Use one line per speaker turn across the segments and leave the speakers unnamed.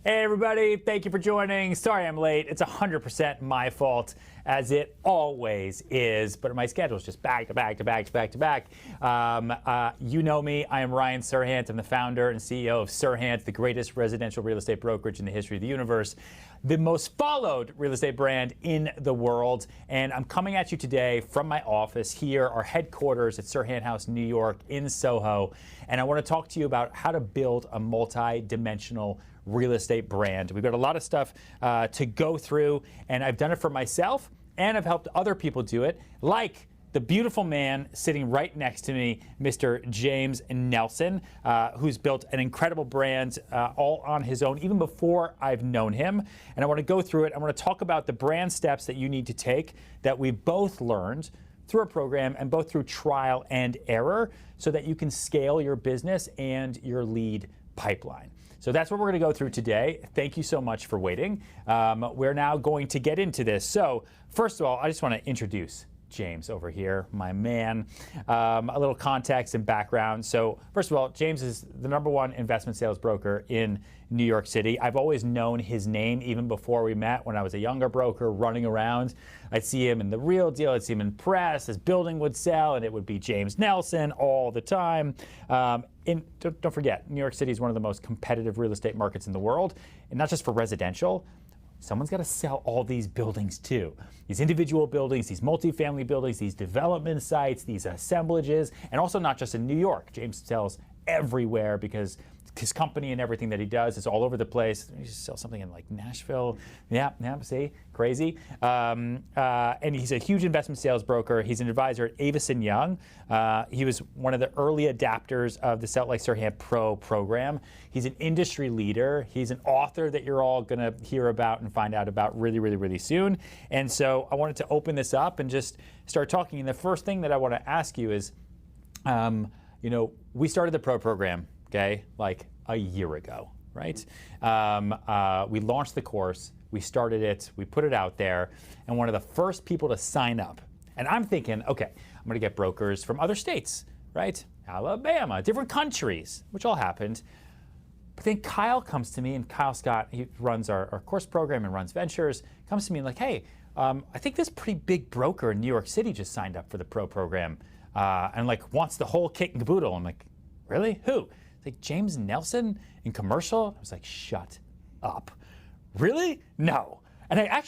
Hey everybody, thank you for joining. Sorry I'm late. It's 100% my fault, as it always is, but my schedule is just back to back to back to back to back. You know me, I am Ryan Serhant. I'm the founder and CEO of Serhant, the greatest residential real estate brokerage in the history of the universe, the most followed real estate brand in the world. And I'm coming at you today from my office here, our headquarters at Serhant House, New York in Soho. And I want to talk to you about how to build a multi-dimensional real estate brand. We've got a lot of stuff to go through, and I've done it for myself, and I've helped other people do it, like the beautiful man sitting right next to me, Mr. James Nelson, who's built an incredible brand all on his own, even before I've known him. And I want to go through it. I want to talk about the brand steps that you need to take that we both learned through a program and both through trial and error so that you can scale your business and your lead pipeline. So that's what we're going to go through today. Thank you so much for waiting. We're now going to get into this. So first of all, I just want to introduce James over here, my man. A little context and background. So first of all, James is the #1 investment sales broker in New York City. I've always known his name even before we met when I was a younger broker running around. I'd see him in The Real Deal, I'd see him in press, his building would sell, and it would be James Nelson all the time. Don't forget, New York City is one of the most competitive real estate markets in the world, and not just for residential. Someone's got to sell all these buildings too. These individual buildings, these multifamily buildings, these development sites, these assemblages, and also not just in New York. James sells everywhere because his company and everything that he does is all over the place. He just sells something in like Nashville. Yeah, see, crazy. And he's a huge investment sales broker. He's an advisor at Avison Young. He was one of the early adapters of the Salt Lake Serhant Pro program. He's an industry leader. He's an author that you're all going to hear about and find out about really, really, really soon. And so I wanted to open this up and just start talking. And the first thing that I want to ask you is, we started the Pro program, okay, like a year ago, right? We launched the course, we started it, we put it out there, and one of the first people to sign up, and I'm thinking, okay, I'm gonna get brokers from other states, right? Alabama, different countries, which all happened. But then Kyle comes to me, and Kyle Scott, he runs our course program and runs ventures, comes to me and like, hey, I think this pretty big broker in New York City just signed up for the Pro program, and like wants the whole kit and caboodle. I'm like, really? Who? It's like James Nelson in commercial. I was like, shut up. Really? No. And I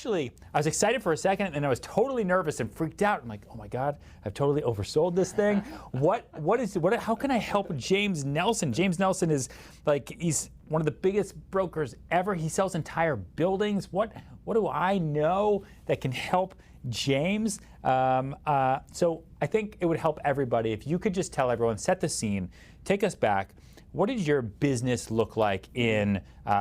was excited for a second, and I was totally nervous and freaked out. I'm like, oh my God, I've totally oversold this thing. How can I help James Nelson? James Nelson is like, he's one of the biggest brokers ever. He sells entire buildings. What do I know that can help James? So I think it would help everybody if you could just tell everyone, set the scene, take us back. What did your business look like in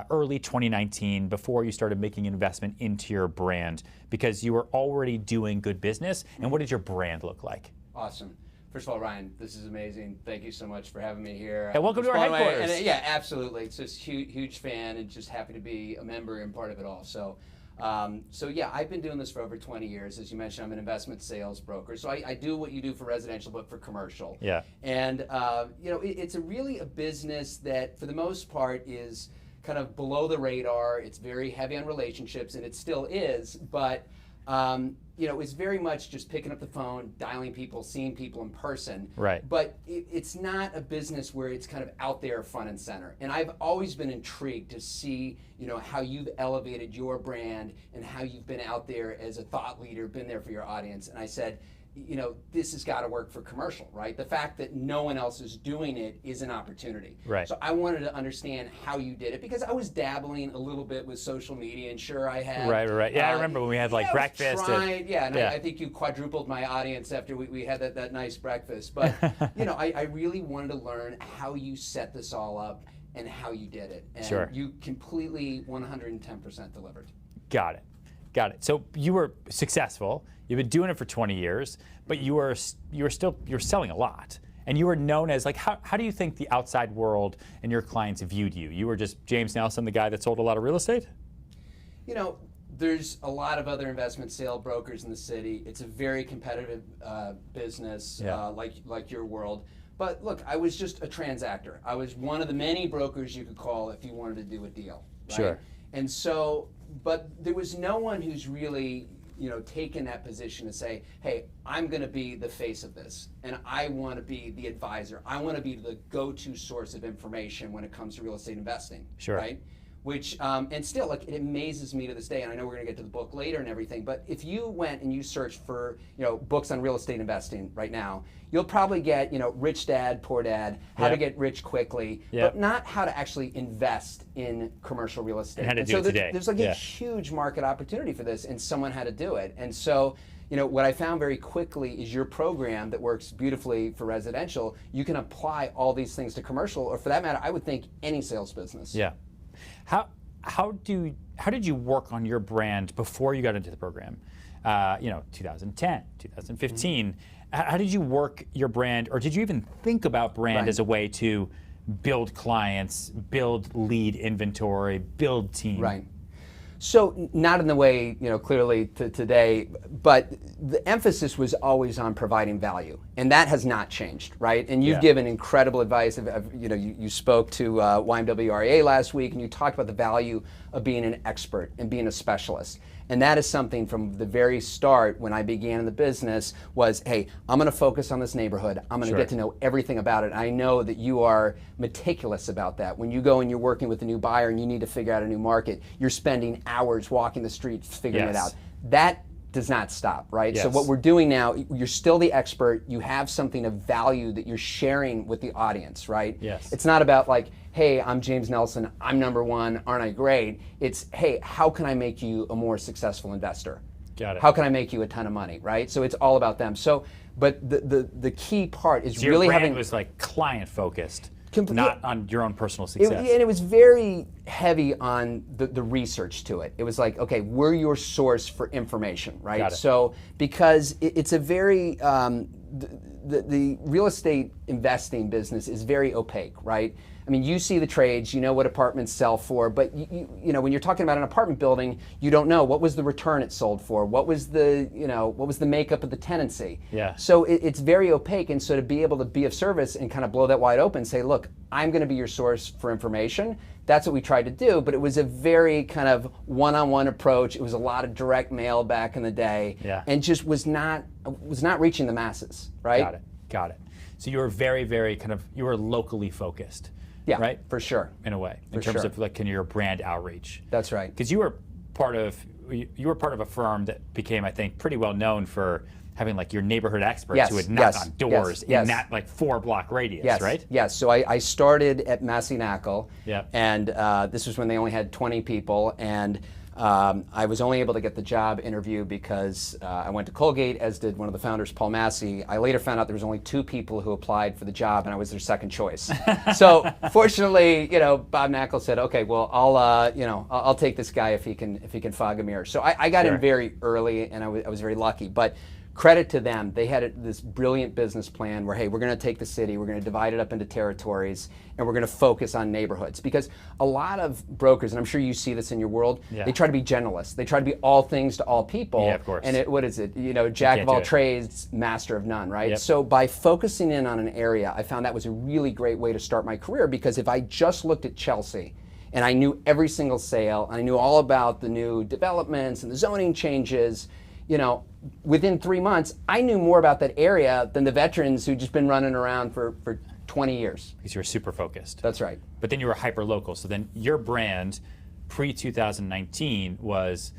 early 2019 before you started making investment into your brand? Because you were already doing good business. And what did your brand look like?
Awesome. First of all, Ryan, this is amazing. Thank you so much for having me here.
And welcome to our headquarters.
And, yeah, absolutely. It's just huge fan and just happy to be a member and part of it all. So yeah, I've been doing this for over 20 years. As you mentioned, I'm an investment sales broker. So I do what you do for residential, but for commercial.
Yeah.
And it's a business that, for the most part, is kind of below the radar. It's very heavy on relationships, and it still is. But it's very much just picking up the phone, dialing people, seeing people in person.
Right.
But it's not a business where it's kind of out there front and center. And I've always been intrigued to see, how you've elevated your brand and how you've been out there as a thought leader, been there for your audience. And I said, this has got to work for commercial, right? The fact that no one else is doing it is an opportunity.
Right.
So I wanted to understand how you did it, because I was dabbling a little bit with social media, and sure I had.
Right. Yeah, I remember when we had like breakfast.
I think you quadrupled my audience after we had that nice breakfast. But I really wanted to learn how you set this all up and how you did it. And
sure.
You completely 110% delivered.
Got it. So you were successful. You've been doing it for 20 years, but you're selling a lot. And you were known as, like, how do you think the outside world and your clients viewed you? You were just James Nelson, the guy that sold a lot of real estate?
There's a lot of other investment sale brokers in the city. It's a very competitive business,
Yeah.
like your world. But look, I was just a transactor. I was one of the many brokers you could call if you wanted to do a deal. Right?
Sure.
And so, but there was no one who's really, taken that position to say, hey, I'm going to be the face of this, and I want to be the advisor. I want to be the go-to source of information when it comes to real estate investing.
Sure.
Right? Which, and still, like, it amazes me to this day, and I know we're going to get to the book later and everything, but if you went and you searched for, books on real estate investing right now, you'll probably get, Rich Dad, Poor Dad, how to get rich quickly, but not how to actually invest in commercial real estate.
And how to do it today.
There's like a huge market opportunity for this, and someone had to do it. And so, what I found very quickly is your program that works beautifully for residential, you can apply all these things to commercial, or for that matter, I would think any sales business.
Yeah. How did you work on your brand before you got into the program? 2010, 2015. How did you work your brand, or did you even think about brand as a way to build clients, build lead inventory, build team?
Right. So not in the way, clearly today, but the emphasis was always on providing value, and that has not changed, right? And you've given incredible advice. You spoke to YMWRA last week, and you talked about the value of being an expert and being a specialist. And that is something from the very start when I began in the business was, hey, I'm going to focus on this neighborhood. I'm going to get to know everything about it. I know that you are meticulous about that. When you go and you're working with a new buyer and you need to figure out a new market, you're spending hours walking the streets figuring it out. That does not stop, right? So what we're doing now, you're still the expert. You have something of value that you're sharing with the audience, right?
Yes.
It's not about like, hey, I'm James Nelson, I'm number one, aren't I great? It's, hey, how can I make you a more successful investor?
Got it.
How can I make you a ton of money, right? So it's all about them. So, but the key part is
your
really
brand
having
was like client focused, not on your own personal
and
success.
it was very heavy on the research to it. It was like, okay, we're your source for information, right?
Got it.
So because it's a very the real estate investing business is very opaque, right? I mean, you see the trades, you know what apartments sell for, but you know when you're talking about an apartment building, you don't know what was the return it sold for, what was the makeup of the tenancy.
Yeah.
So it's very opaque, and so to be able to be of service and kind of blow that wide open, say, look, I'm going to be your source for information. That's what we tried to do, but it was a very kind of one-on-one approach. It was a lot of direct mail back in the day, and just was not reaching the masses, right?
Got it. So you were very, very you were locally focused.
Yeah,
right?
For sure.
In a way, in terms of like your brand outreach.
That's right.
Because you were part of a firm that became, I think, pretty well known for having like your neighborhood experts who would knock on doors in that like 4-block radius, right?
Yes. So I started at Massynackle, and this was when they only had 20 people, and I was only able to get the job interview because I went to Colgate, as did one of the founders, Paul Massey. I later found out there was only 2 people who applied for the job, and I was their second choice. So fortunately, Bob Nackle said, "Okay, well, I'll take this guy if he can fog a mirror." So I got in very early, and I was very lucky. But credit to them, they had this brilliant business plan where, hey, we're going to take the city, we're going to divide it up into territories, and we're going to focus on neighborhoods. Because a lot of brokers, and I'm sure you see this in your world, they try to be generalists. They try to be all things to all people.
Yeah, of course.
And what is it? Jack of all trades, master of none, right? So by focusing in on an area, I found that was a really great way to start my career, because if I just looked at Chelsea, and I knew every single sale, and I knew all about the new developments and the zoning changes, within 3 months, I knew more about that area than the veterans who'd just been running around for 20 years.
Because you were super focused.
That's right.
But then you were hyper local. So then your brand pre-2019 was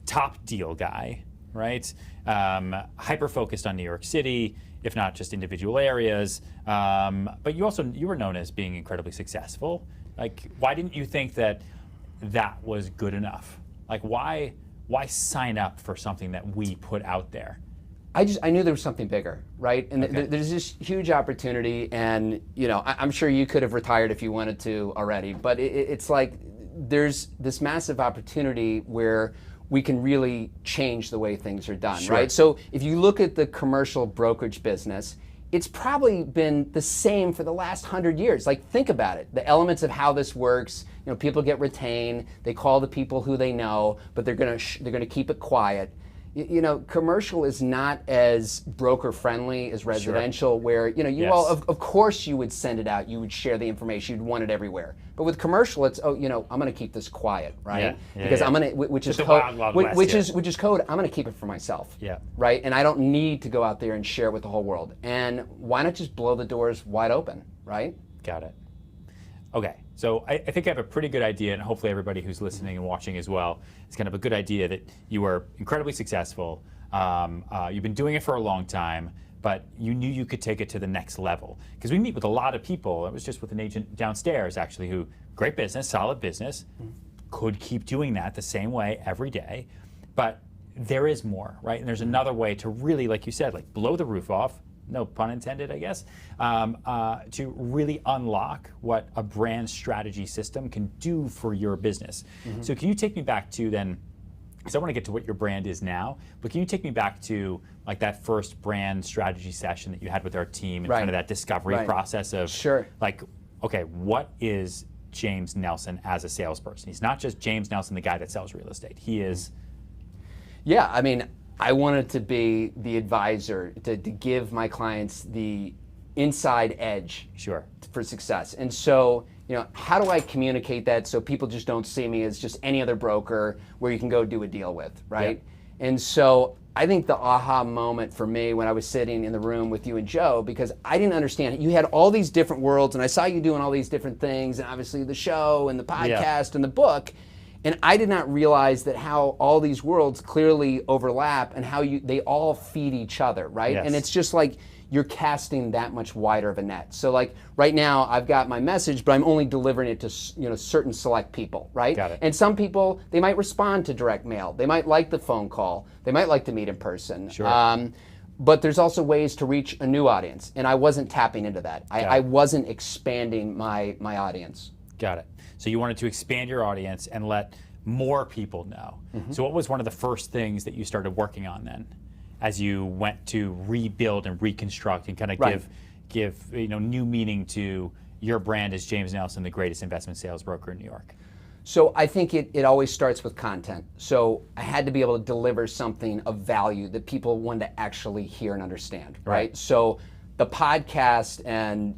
top deal guy, right? Hyper focused on New York City, if not just individual areas. But you were known as being incredibly successful. Like, why didn't you think that was good enough? Like, why sign up for something that we put out there?
I knew there was something bigger, right? And there's this huge opportunity, and I'm sure you could have retired if you wanted to already, but it's like there's this massive opportunity where we can really change the way things are done, right? So if you look at the commercial brokerage business, it's probably been the same for the last 100 years. Like, think about it. The elements of how this works, people get retained, they call the people who they know, but they're gonna keep it quiet. Commercial is not as broker friendly as residential, where you all, of course you would send it out, you would share the information, you'd want it everywhere. But with commercial, it's I'm going to keep this quiet, right? Because I'm going to, which is code, which is code. I'm going to keep it for myself, right? And I don't need to go out there and share it with the whole world. And why not just blow the doors wide open, right?
Got it. Okay, so I think I have a pretty good idea, and hopefully everybody who's listening and watching as well, it's kind of a good idea that you are incredibly successful. You've been doing it for a long time, but you knew you could take it to the next level. Because we meet with a lot of people. I was just with an agent downstairs, actually, who, great business, solid business, could keep doing that the same way every day. But there is more, right? And there's another way to really, like you said, like blow the roof off, no pun intended, I guess, to really unlock what a brand strategy system can do for your business. So can you take me back to then, because I want to get to what your brand is now, but can you take me back to like that first brand strategy session that you had with our team and kind of that discovery process of like, okay, what is James Nelson as a salesperson? He's not just James Nelson, the guy that sells real estate. He is...
Yeah, I mean, I wanted to be the advisor to give my clients the inside edge for success. And so, how do I communicate that so people just don't see me as just any other broker where you can go do a deal with, right? And so I think the aha moment for me when I was sitting in the room with you and Joe, because I didn't understand, you had all these different worlds and I saw you doing all these different things, and obviously the show and the podcast and the book. And I did not realize that how all these worlds clearly overlap and how they all feed each other, right? And it's just like you're casting that much wider of a net. So like right now I've got my message, but I'm only delivering it to certain select people, right? And some people, they might respond to direct mail. They might like the phone call. They might like to meet in person. But there's also ways to reach a new audience. And I wasn't tapping into that. I wasn't expanding my audience.
Got it. So you wanted to expand your audience and let more people know. So what was one of the first things that you started working on then, as you went to rebuild and reconstruct and kind of give new meaning to your brand as James Nelson, the greatest investment sales broker in New York?
So I think it always starts with content. So I had to be able to deliver something of value that people wanted to actually hear and understand, right? So the podcast and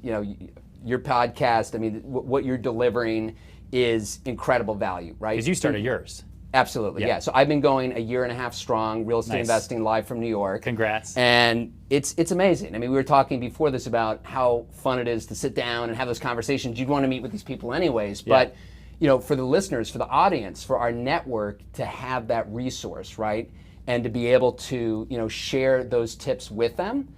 your podcast, I mean, what you're delivering is incredible value, right?
Because you started yours.
Absolutely, yeah. So I've been going 1.5 years strong, real estate investing live from New York.
Congrats.
And it's amazing. I mean, we were talking before this about how fun it is to sit down and have those conversations. You'd want to meet with these people anyways, but for the listeners, for the audience, for our network to have that resource, right? And to be able to, share those tips with them,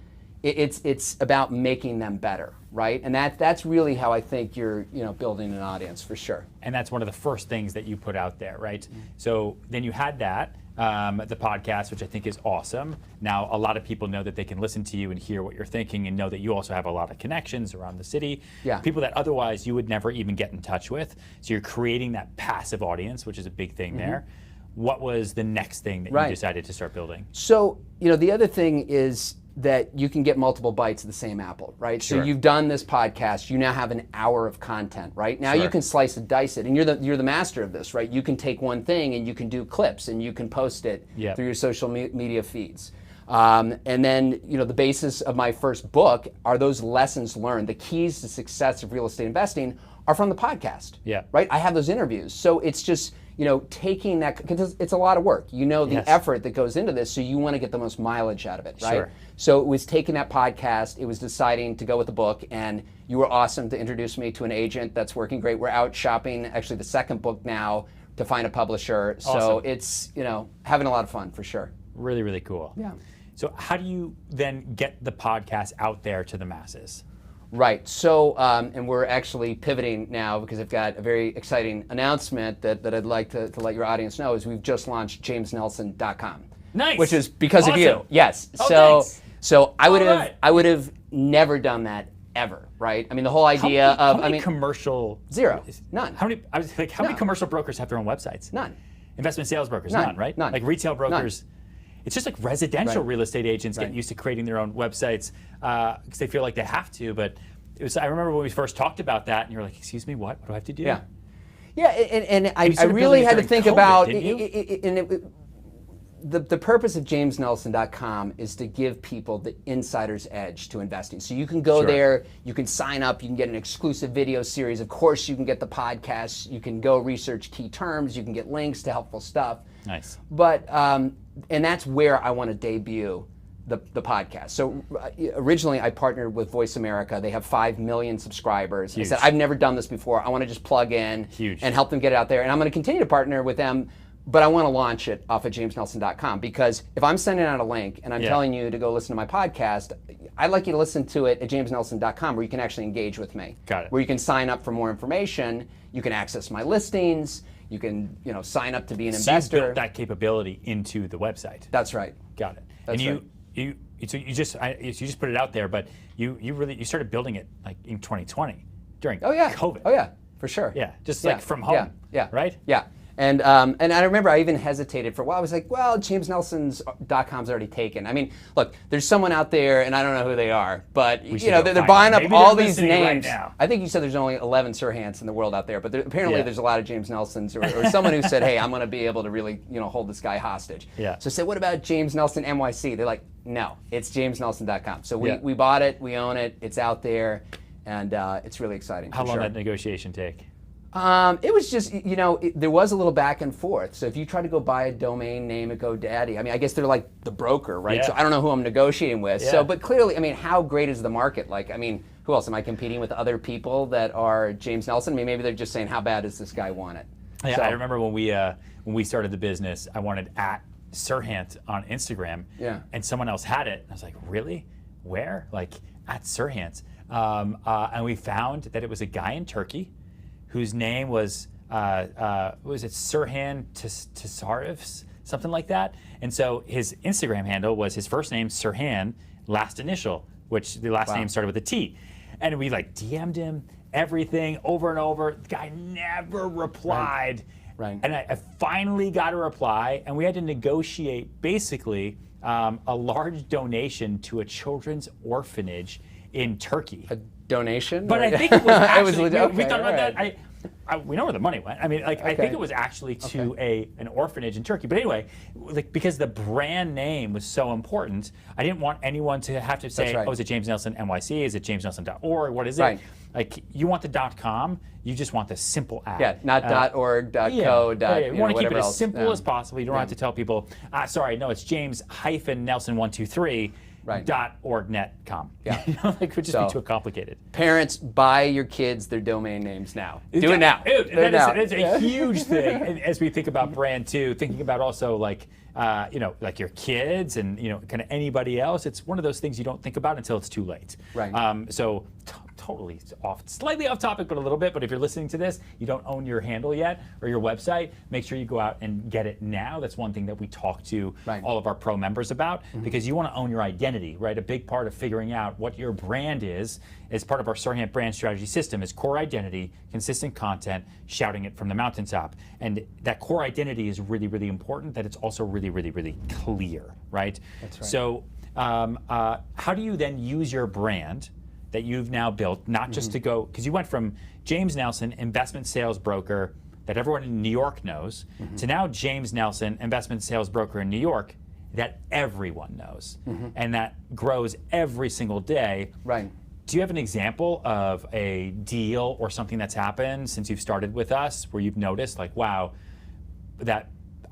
it's about making them better, right? And that's really how I think you're building an audience for sure.
And that's one of the first things that you put out there, right? So then you had that, the podcast, which I think is awesome. Now a lot of people know that they can listen to you and hear what you're thinking, and know that you also have a lot of connections around the city, people that otherwise you would never even get in touch with. So you're creating that passive audience, which is a big thing there. What was the next thing that you decided to start building?
So the other thing is that you can get multiple bites of the same apple, right? So you've done this podcast, you now have an hour of content, right? Now you can slice and dice it, and you're the master of this, right? You can take one thing and you can do clips and you can post it through your social media feeds. And then, the basis of my first book are those lessons learned. The keys to success of real estate investing are from the podcast, right? I have those interviews. So it's just, taking that, because it's a lot of work. The effort that goes into this, so you want to get the most mileage out of it, right? So it was taking that podcast, it was deciding to go with the book, and you were awesome to introduce me to an agent that's working great. We're out shopping, actually the second book now, to find a publisher. So it's, having a lot of fun for sure.
Really, really cool.
Yeah.
So how do you then get the podcast out there to the masses?
Right. So, and we're actually pivoting now because I've got a very exciting announcement that I'd like to let your audience know. Is we've just launched jamesnelson.com.
Nice.
Which is because of you. Yes.
Oh,
so I would have never done that ever. Right. I mean, the whole idea
how many commercial
zero, none.
How many many commercial brokers have their own websites?
None.
Investment sales brokers, none, right?
None.
Like retail brokers. None. It's just like residential real estate agents get used to creating their own websites because they feel like they have to. But I remember when we first talked about that, and you were like, "Excuse me, what? What do I have to do?"
Yeah, yeah, and I really had to think about. the purpose of jamesnelson.com is to give people the insider's edge to investing. So you can go there, you can sign up, you can get an exclusive video series. Of course, you can get the podcasts, you can go research key terms, you can get links to helpful stuff.
Nice.
But, and that's where I want to debut the podcast. So originally I partnered with Voice America. They have 5 million subscribers.
Huge.
I said, I've never done this before. I want to just plug in and help them get it out there. And I'm going to continue to partner with them, but I want to launch it off of jamesnelson.com, because if I'm sending out a link and I'm telling you to go listen to my podcast, I'd like you to listen to it at jamesnelson.com, where you can actually engage with me.
Got it.
Where you can sign up for more information, you can access my listings, you can sign up to be an investor.
You built that capability into the website.
That's right.
Got it.
That's
and
right.
you just put it out there, but you started building it like in 2020 during COVID.
Oh yeah, for sure.
Yeah, just like from home.
Yeah.
Right?
Yeah. And I remember I even hesitated for a while. I was like, well, jamesnelson's.com's already taken. I mean, look, there's someone out there, and I don't know who they are, but they're buying up all these names.
Right,
I think you said there's only 11 Serhants in the world out there, but apparently there's a lot of James Nelsons, or someone who said, hey, I'm going to be able to really hold this guy hostage.
Yeah.
So I said, what about James Nelson NYC? They're like, no, it's jamesnelson.com. So we bought it, we own it, it's out there, and it's really exciting.
How long did that negotiation take?
It was just, there was a little back and forth. So if you try to go buy a domain name at GoDaddy, I mean, I guess they're like the broker, right?
Yeah.
So I don't know who I'm negotiating with.
Yeah.
So, but clearly, I mean, how great is the market? Like, I mean, who else? Am I competing with other people that are James Nelson? I mean, maybe they're just saying, how bad does this guy want it?
Yeah,
so,
I remember when we started the business, I wanted @Serhant on Instagram, and someone else had it. I was like, really? Where? Like @Serhant. And we found that it was a guy in Turkey whose name was Serhant Tesarev, something like that. And so his Instagram handle was his first name, Serhant, last initial, which the last name started with a T. And we like DM'd him, everything over and over. The guy never replied.
Right.
And I finally got a reply, and we had to negotiate basically a large donation to a children's orphanage in Turkey.
A donation?
But I think it was actually, we thought about
right.
that. We know where the money went. I mean, like, I think it was actually to an orphanage in Turkey. But anyway, like, because the brand name was so important, I didn't want anyone to have to say, oh, is it James Nelson NYC? Is it jamesnelson.org? What is it?
Right.
Like, you want the .com, you just want the simple app.
Yeah, not .org, .co,
you want to keep it as simple as possible. You don't have to tell people, sorry, no, it's James-Nelson123.
Right.
.org.net.com.
Yeah.
Like, it would just be too complicated.
Parents, buy your kids their domain names now. Do it now.
That is a huge thing. And as we think about brand too, thinking about also like, like your kids and, kind of anybody else, it's one of those things you don't think about until it's too late.
Right.
So totally slightly off topic, but a little bit. But if you're listening to this, you don't own your handle yet or your website, make sure you go out and get it now. That's one thing that we talk to all of our pro members about, because you want to own your identity, right? A big part of figuring out what your brand is part of our Serhant brand strategy system is core identity, consistent content, shouting it from the mountaintop. And that core identity is really, really important, that it's also really, really, really clear, right?
That's right.
So how do you then use your brand that you've now built, not just to go, because you went from James Nelson, investment sales broker that everyone in New York knows, to now James Nelson, investment sales broker in New York that everyone knows, and that grows every single day.
Right.
Do you have an example of a deal or something that's happened since you've started with us where you've noticed, like, wow, that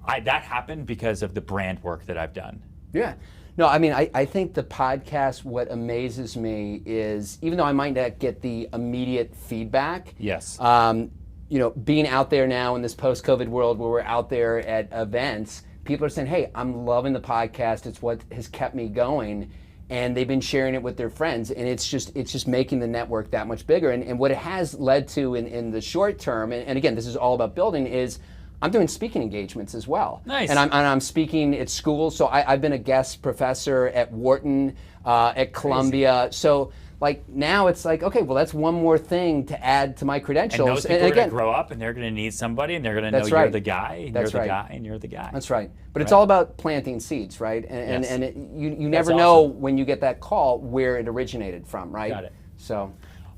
happened because of the brand work that I've done?
Yeah. No, I mean, I think the podcast, what amazes me is, even though I might not get the immediate feedback,
yes,
being out there now in this post-COVID world where we're out there at events, people are saying, hey, I'm loving the podcast. It's what has kept me going. And they've been sharing it with their friends. And it's just making the network that much bigger. And what it has led to in the short term, and again, this is all about building, is I'm doing speaking engagements as well.
Nice.
And I'm speaking at schools. So I've been a guest professor at Wharton, at Columbia. Crazy. So like now it's like, okay, well, that's one more thing to add to my credentials.
And those people are going to grow up and they're going to need somebody and they're going to know you're the guy, and you're the guy, and you're the guy.
That's right. But it's all about planting seeds, right? And,
yes.
You never know when you get that call where it originated from, right?
Got it.
So,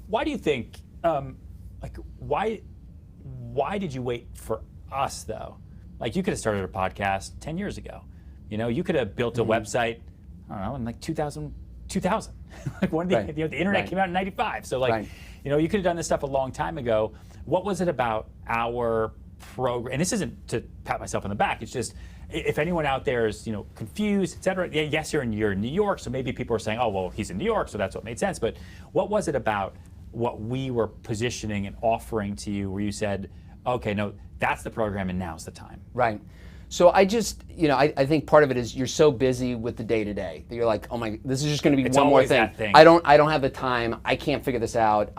why do you think, why did you wait for us though? Like, you could have started a podcast 10 years ago, You could have built a website, I don't know, in like 2000. Like when the internet came out in 95. So you could have done this stuff a long time ago. What was it about our program? And this isn't to pat myself on the back. It's just, if anyone out there is confused, et cetera. Yes, you're in New York, so maybe people are saying, oh, well, he's in New York, so that's what made sense. But what was it about what we were positioning and offering to you where you said, okay, no, that's the program and now's the time?
Right. So I just, I think part of it is you're so busy with the day-to-day that you're like, oh my, this is just going to be one more thing. I don't have the time. I can't figure this out.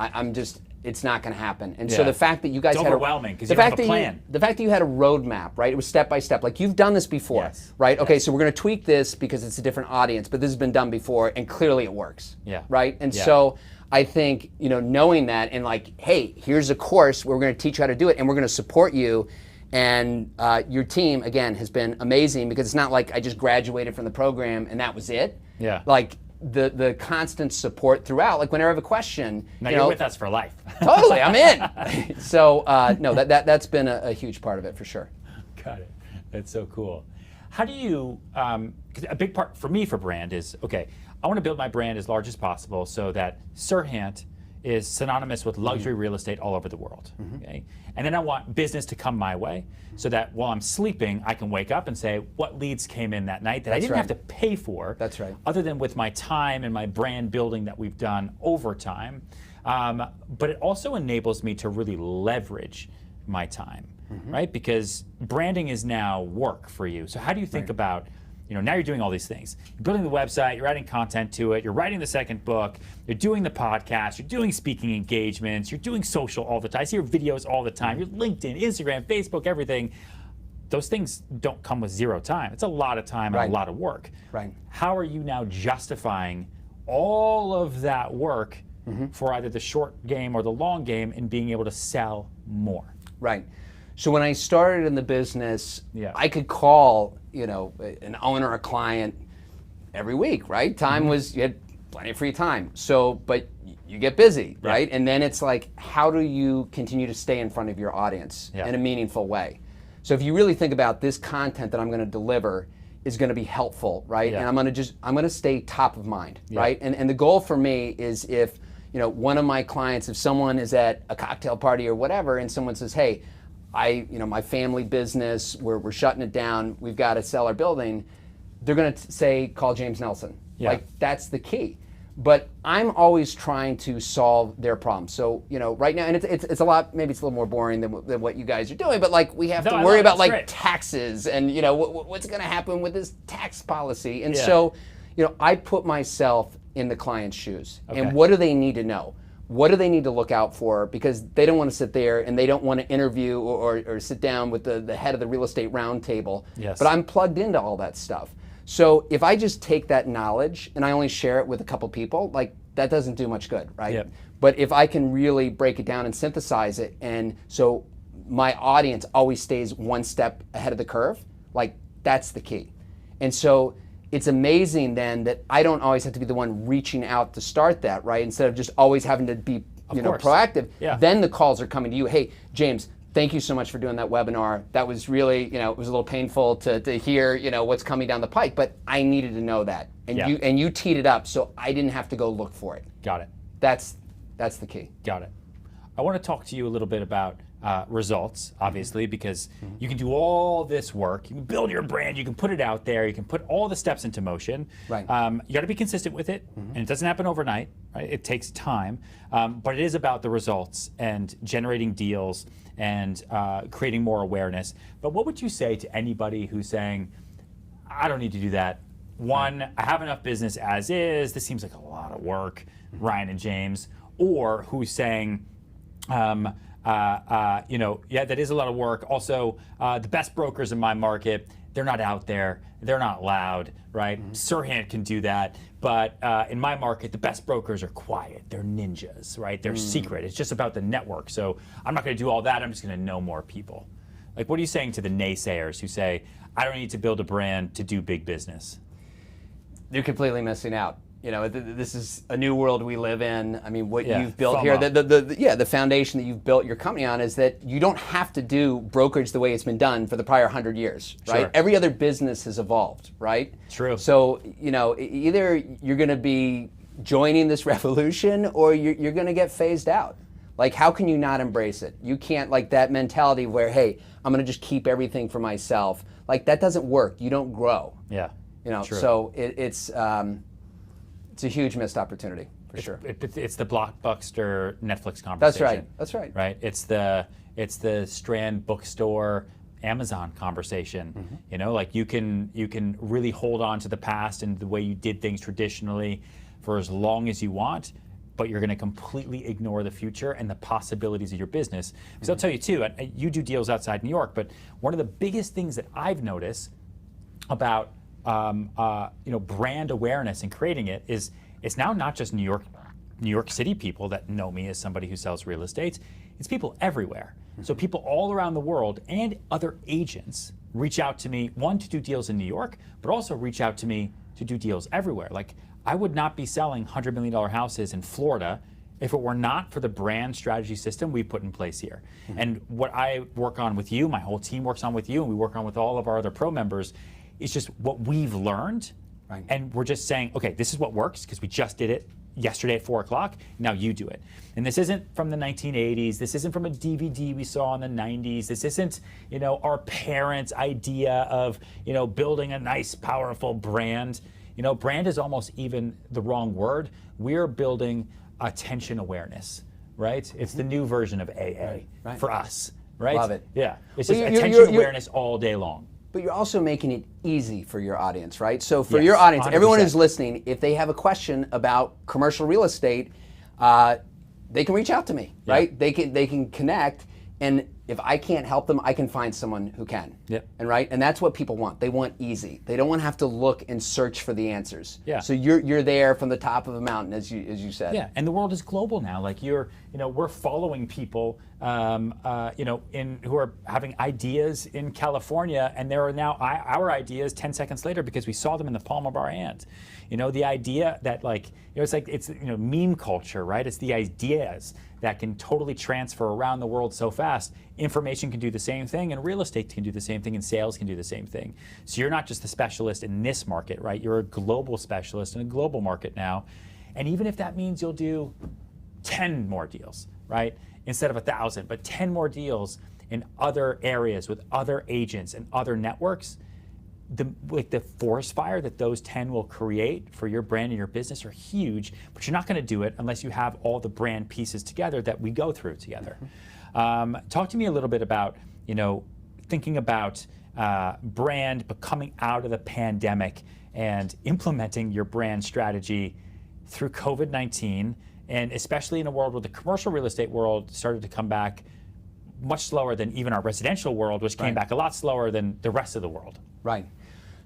It's not going to happen. And so the fact that you guys had
overwhelming because you don't have a plan.
The fact that you had a roadmap, right? It was step by step. Like you've done this before,
yes.
right? Okay, so we're going to tweak this because it's a different audience, but this has been done before, and clearly it works.
Yeah.
Right. And so I think knowing that and like, hey, here's a course where we're going to teach you how to do it, and we're going to support you. And your team, again, has been amazing because it's not like I just graduated from the program and that was it.
Yeah.
Like the constant support throughout. Like whenever I have a question,
now you're with us for life.
Totally, I'm in. So no, that's been a huge part of it for sure.
Got it. That's so cool. How do you? Cause a big part for me for brand is okay. I want to build my brand as large as possible so that Serhant is synonymous with luxury real estate all over the world. Okay? And then I want business to come my way so that while I'm sleeping, I can wake up and say, what leads came in that night that I didn't have to pay for.
That's right.
Other than with my time and my brand building that we've done over time. But it also enables me to really leverage my time, right? Because branding is now work for you. So how do you think about, now you're doing all these things. You're building the website, you're adding content to it, you're writing the second book, you're doing the podcast, you're doing speaking engagements, you're doing social all the time. I see your videos all the time. You're LinkedIn, Instagram, Facebook, everything. Those things don't come with zero time. It's a lot of time and a lot of work.
Right.
How are you now justifying all of that work for either the short game or the long game and being able to sell more?
Right. So when I started in the business, I could call, an owner, a client every week, right? Time was, you had plenty of free time. So, but you get busy, right? And then it's like, how do you continue to stay in front of your audience in a meaningful way? So if you really think about this content that I'm going to deliver is going to be helpful, right? And I'm going to stay top of mind, right? And the goal for me is if, one of my clients, if someone is at a cocktail party or whatever, and someone says, hey, my family business, we're shutting it down, we've got to sell our building, they're going to say, call James Nelson. Like, that's the key. But I'm always trying to solve their problems. So, right now, and it's a lot, maybe it's a little more boring than what you guys are doing, but like we have to worry about like taxes and, what's going to happen with this tax policy. And so, I put myself in the client's shoes. And what do they need to know? What do they need to look out for? Because they don't want to sit there and they don't want to interview or sit down with the head of the real estate roundtable.
Yes.
But I'm plugged into all that stuff. So if I just take that knowledge and I only share it with a couple people, like that doesn't do much good, right?
Yep.
But if I can really break it down and synthesize it, and so my audience always stays one step ahead of the curve, like that's the key. And so it's amazing then that I don't always have to be the one reaching out to start that, right? Instead of just always having to be proactive. Then the calls are coming to you. Hey, James, thank you so much for doing that webinar. That was really, it was a little painful to hear, what's coming down the pike, but I needed to know that. And you teed it up so I didn't have to go look for it.
Got it.
That's the key.
Got it. I want to talk to you a little bit about results, obviously, because you can do all this work, you can build your brand, you can put it out there, you can put all the steps into motion.
Right.
You got to be consistent with it, and it doesn't happen overnight, right? It takes time, but it is about the results and generating deals and creating more awareness. But what would you say to anybody who's saying, I don't need to do that? One, I have enough business as is, this seems like a lot of work, Ryan and James, or who's saying, that is a lot of work. Also, the best brokers in my market, they're not out there, they're not loud, right? Serhant can do that, but in my market, the best brokers are quiet, they're ninjas, right? They're secret, it's just about the network. So I'm not gonna do all that, I'm just gonna know more people. Like, what are you saying to the naysayers who say, I don't need to build a brand to do big business?
You're completely missing out. this is a new world we live in. I mean, what
Yeah,
you've built
FOMO.
here, the foundation that you've built your company on is that you don't have to do brokerage the way it's been done for the prior 100 years, right?
Sure.
Every other business has evolved, right?
True.
So, either you're going to be joining this revolution or you're going to get phased out. Like, how can you not embrace it? You can't, like, that mentality where, hey, I'm going to just keep everything for myself. Like, that doesn't work. You don't grow.
Yeah. True.
So it's a huge missed opportunity for sure.
It's the Blockbuster Netflix conversation.
That's right. That's right.
Right. It's the Strand bookstore Amazon conversation. Like you can really hold on to the past and the way you did things traditionally for as long as you want, but you're going to completely ignore the future and the possibilities of your business. Because I'll tell you too, you do deals outside New York, but one of the biggest things that I've noticed about brand awareness and creating it is it's now not just New York City people that know me as somebody who sells real estate. It's people everywhere. So people all around the world and other agents reach out to me, one, to do deals in New York, but also reach out to me to do deals everywhere. Like, I would not be selling $100 million houses in Florida if it were not for the brand strategy system we put in place here. And what I work on with you, my whole team works on with you, and we work on with all of our other pro members, is just what we've learned.
Right.
And we're just saying, okay, this is what works because we just did it yesterday at 4 o'clock, now you do it. And this isn't from the 1980s, this isn't from a DVD we saw in the 90s, this isn't, our parents' idea of, building a nice, powerful brand. Brand is almost even the wrong word. We're building attention awareness, right? It's the new version of AA for us, right?
Love it.
Yeah, it's
Well,
just
you're-
attention awareness all day long.
But you're also making it easy for your audience, right? So for
Yes,
your audience,
100%.
everyone who's listening, if they have a question about commercial real estate, they can reach out to me, right? They can connect, and if I can't help them, I can find someone who can.
Yep.
And that's what people want. They want easy. They don't want to have to look and search for the answers.
Yeah.
So you're there from the top of a mountain, as you said.
Yeah, and the world is global now. Like we're following people, who are having ideas in California, and there are now our ideas 10 seconds later because we saw them in the palm of our hand. The idea that it's meme culture, right? It's the ideas that can totally transfer around the world so fast. Information can do the same thing, and real estate can do the same thing, and sales can do the same thing. So you're not just the specialist in this market, right? You're a global specialist in a global market now. And even if that means you'll do 10 more deals, right? Instead of 1,000, but 10 more deals in other areas with other agents and other networks, the forest fire that those 10 will create for your brand and your business are huge, but you're not going to do it unless you have all the brand pieces together that we go through together. Talk to me a little bit about, thinking about brand, but coming out of the pandemic and implementing your brand strategy through COVID-19, and especially in a world where the commercial real estate world started to come back much slower than even our residential world, which came back a lot slower than the rest of the world.
Right.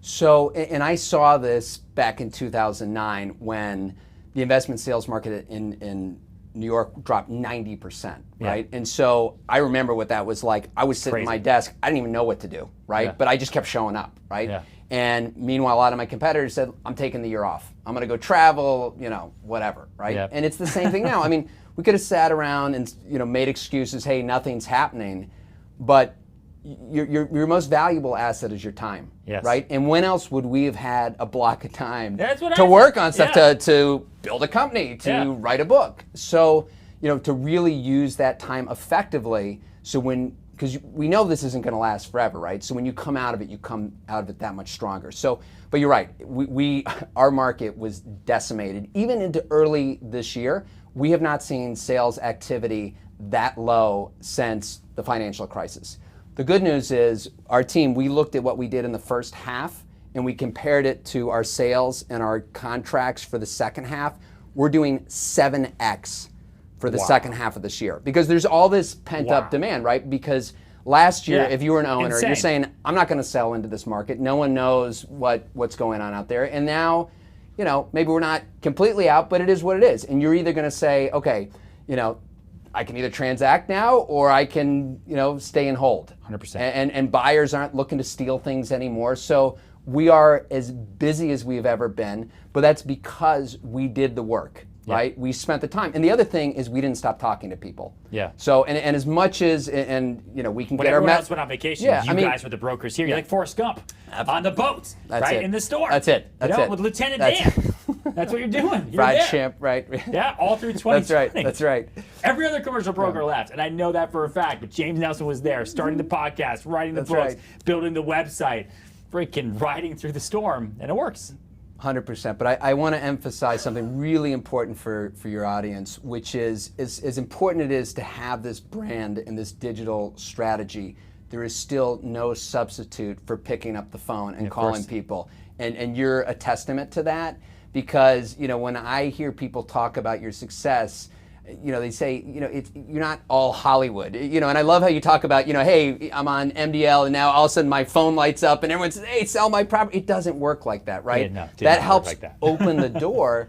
So, and I saw this back in 2009 when the investment sales market in New York dropped 90%, right? And so I remember what that was like. I was sitting at my desk, I didn't even know what to do, right?
Yeah.
But I just kept showing up, right?
Yeah.
And meanwhile, a lot of my competitors said, I'm taking the year off. I'm going to go travel, whatever, right?
Yeah.
And it's the same thing now. I mean, we could have sat around and made excuses, hey, nothing's happening, but your most valuable asset is your time,
Yes.
right? And when else would we have had a block of time
That's what
to
I
work
said.
on stuff,
Yeah.
to build a company, to write a book? So, to really use that time effectively, so because we know this isn't going to last forever, right? So when you come out of it, you come out of it that much stronger. So, but you're right, our market was decimated. Even into early this year, we have not seen sales activity that low since the financial crisis. The good news is our team, we looked at what we did in the first half and we compared it to our sales and our contracts for the second half. We're doing 7x for the second half of this year because there's all this pent up demand, right? Because last year, if you were an owner, you're saying, I'm not going to sell into this market. No one knows what's going on out there. And now, maybe we're not completely out, but it is what it is. And you're either going to say, okay, I can either transact now or I can, stay and hold.
100%.
And buyers aren't looking to steal things anymore. So we are as busy as we've ever been, but that's because we did the work. Right? We spent the time. And the other thing is we didn't stop talking to people.
Yeah.
So, and as much as, and you know, we can
when
get our
everyone else went on vacation, you guys were the brokers here. You're like Forrest Gump on the boat, right? In the store.
That's it. That's it.
With Lieutenant Dan. That's what you're doing. You're
Fried
there.
chimp, right?
Yeah, all through 2020.
That's right. That's right.
Every other commercial broker left, and I know that for a fact, but James Nelson was there, starting the podcast, writing the books, building the website, freaking riding through the storm, and it works.
100%, but I want to emphasize something really important for your audience, which is as important it is to have this brand and this digital strategy, there is still no substitute for picking up the phone and calling people. And you're a testament to that, because you know, when I hear people talk about your success, you know, they say, you know, you're not all Hollywood, you know, and I love how you talk about, you know, hey, I'm on MDL and now all of a sudden my phone lights up and everyone says, hey, sell my property. It doesn't work like that, right?
Yeah, no,
that helps like that. Open the door,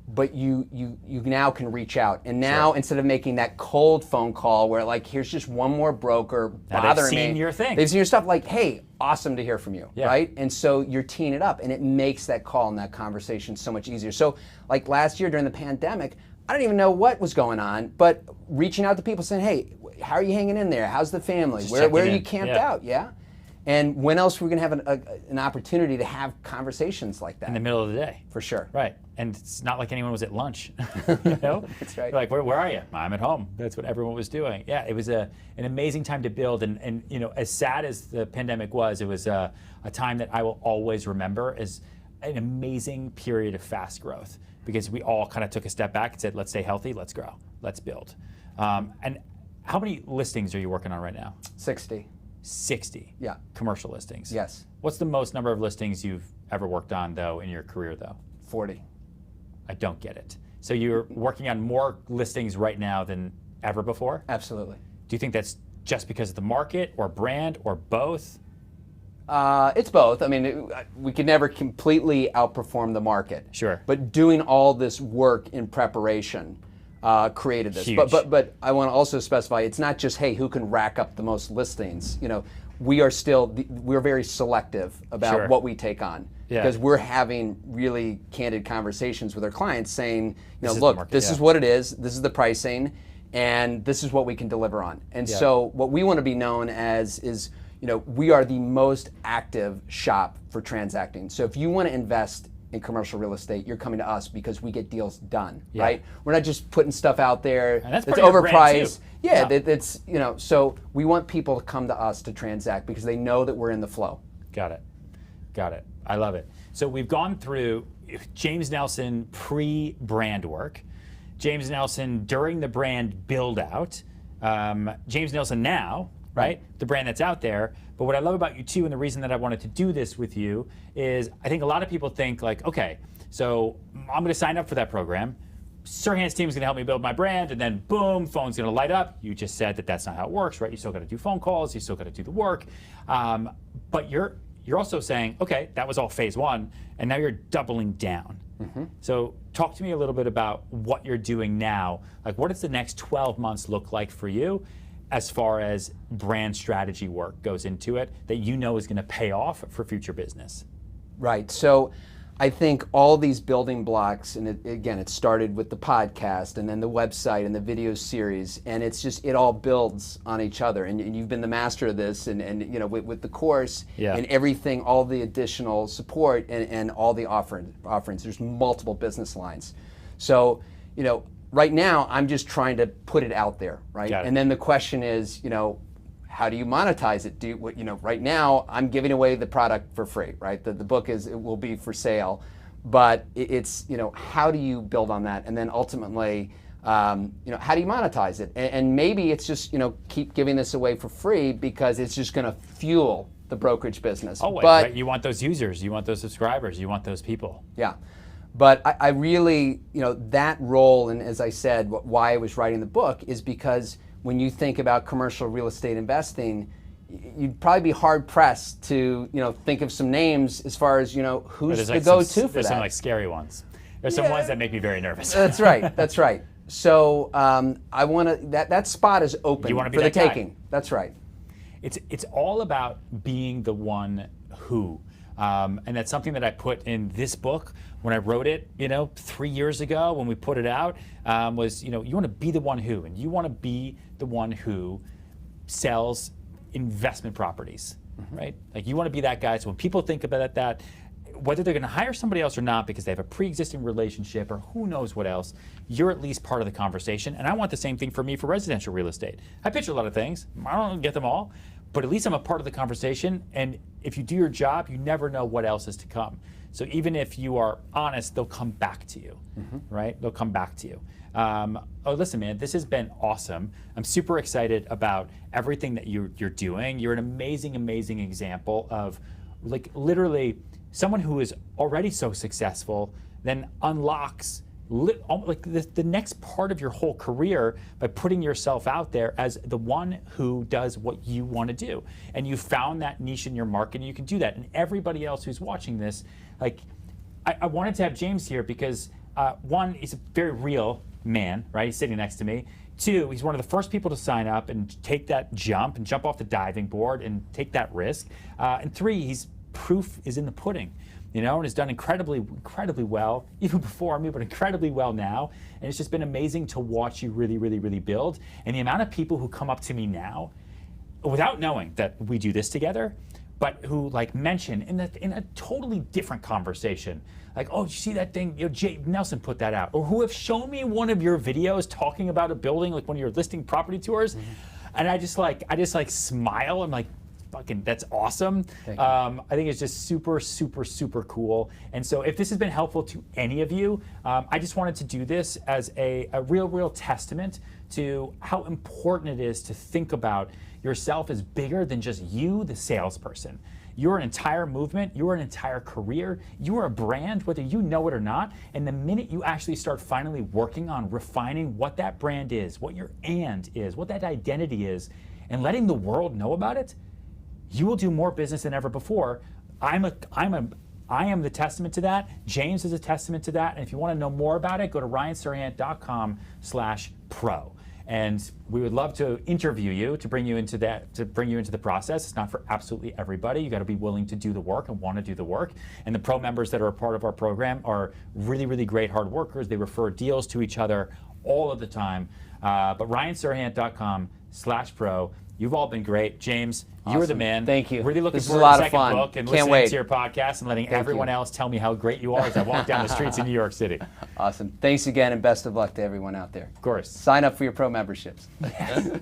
but you now can reach out. And now instead of making that cold phone call where like, here's just one more broker bothering me.
They've seen your thing.
They've seen your stuff, like, hey, awesome to hear from you, right? And so you're teeing it up and it makes that call and that conversation so much easier. So like last year during the pandemic, I don't even know what was going on, but reaching out to people saying, hey, how are you hanging in there? How's the family? Where are you camped out? Yeah. And when else are we going to have an opportunity to have conversations like that?
In the middle of the day.
For sure.
Right. And it's not like anyone was at lunch. You know? That's right. You're like, where are you? I'm at home. That's what everyone was doing. Yeah, it was an amazing time to build. And you know, as sad as the pandemic was, it was a time that I will always remember as an amazing period of fast growth. Because we all kind of took a step back and said, let's stay healthy, let's grow, let's build. And how many listings are you working on right now?
60.
60?
Yeah.
Commercial listings?
Yes.
What's the most number of listings you've ever worked on, though, in your career, though?
40.
I don't get it. So you're working on more listings right now than ever before?
Absolutely.
Do you think that's just because of the market or brand or both?
It's both. I mean, we could never completely outperform the market.
Sure.
But doing all this work in preparation created this.
Huge.
But I want to also specify, it's not just, hey, who can rack up the most listings? You know, we're very selective about what we take on. Because we're having really candid conversations with our clients saying, you know, look, this is what it is, this is the pricing, and this is what we can deliver on. And so what we want to be known as is, you know, we are the most active shop for transacting. So if you want to invest in commercial real estate, you're coming to us because we get deals done, right? We're not just putting stuff out there
and that's
overpriced. That's, you know, so we want people to come to us to transact because they know that we're in the flow.
Got it. Got it. I love it. So we've gone through James Nelson pre-brand work, James Nelson during the brand build out, James Nelson now, right? The brand that's out there. But what I love about you too, and the reason that I wanted to do this with you is I think a lot of people think like, okay, so I'm going to sign up for that program. Serhant Team is going to help me build my brand, and then boom, phone's going to light up. You just said that that's not how it works, right? You still got to do phone calls, you still got to do the work. But you're also saying, okay, that was all phase one, and now you're doubling down. So talk to me a little bit about what you're doing now. Like, what does the next 12 months look like for you as far as brand strategy work goes into it that you know is going to pay off for future business?
Right. So I think all these building blocks, and it started with the podcast and then the website and the video series, and it's just, it all builds on each other. And you've been the master of this, and you know, with the course and everything, all the additional support and all the offerings, there's multiple business lines. So, you know, right now I'm just trying to put it out there, right? And then the question is, you know, how do you monetize it? You know, right now I'm giving away the product for free, right? The book will be for sale, but it's, you know, how do you build on that? And then ultimately, you know, how do you monetize it? And maybe it's just, you know, keep giving this away for free because it's just going to fuel the brokerage business.
Oh, but you want those users, you want those subscribers, you want those people.
Yeah. But I really, you know, that role, and as I said, why I was writing the book is because when you think about commercial real estate investing, you'd probably be hard pressed to, you know, think of some names as far as, you know, who's the go-to for that.
There's some like scary ones. There's some ones that make me very nervous.
That's right. That's right. So I want to, that spot is open for the taking. That's right.
It's all about being the one who. And that's something that I put in this book when I wrote it, 3 years ago when we put it out, was, you want to be the one who, and you want to be the one who sells investment properties, right? Like you want to be that guy. So when people think about that, whether they're going to hire somebody else or not because they have a pre-existing relationship or who knows what else, you're at least part of the conversation. And I want the same thing for me for residential real estate. I pitch a lot of things. I don't get them all, but at least I'm a part of the conversation. And if you do your job, you never know what else is to come. So even if you are honest, they'll come back to you, right? They'll come back to you. Oh, listen, man, this has been awesome. I'm super excited about everything that you're doing. You're an amazing, amazing example of like literally someone who is already so successful then unlocks like the next part of your whole career by putting yourself out there as the one who does what you want to do. And you found that niche in your market and you can do that. And everybody else who's watching this, like I wanted to have James here because one, he's a very real man, right? He's sitting next to me. Two, he's one of the first people to sign up and take that jump and jump off the diving board and take that risk. And three, he's proof is in the pudding, and has done incredibly, incredibly well, even before me, but incredibly well now. And it's just been amazing to watch you really, really, really build. And the amount of people who come up to me now, without knowing that we do this together, but who like mention in a totally different conversation, like, oh, did you see that thing? Jay Nelson put that out, or who have shown me one of your videos talking about a building, like one of your listing property tours, and I just smile. I'm like, fucking, that's awesome. I think it's just super, super, super cool. And so if this has been helpful to any of you, I just wanted to do this as a real testament to how important it is to think about yourself as bigger than just you, the salesperson. You're an entire movement, you're an entire career, you're a brand, whether you know it or not. And the minute you actually start finally working on refining what that brand is, what your and is, what that identity is, and letting the world know about it, you will do more business than ever before. I am the testament to that. James is a testament to that. And if you want to know more about it, go to ryanserhant.com/pro. And we would love to interview you to bring you into the process. It's not for absolutely everybody. You got to be willing to do the work and want to do the work. And the pro members that are a part of our program are really, really great hard workers. They refer deals to each other all of the time. But ryanserhant.com/pro. You've all been great. James, you were the man.
Thank you.
Really looking
this
forward
is a lot
to the
of
second
fun.
book and
Can't
listening
wait.
to your podcast and letting everyone else tell me how great you are as I walk down the streets in New York City.
Awesome. Thanks again and best of luck to everyone out there.
Of course.
Sign up for your pro memberships.
Yes.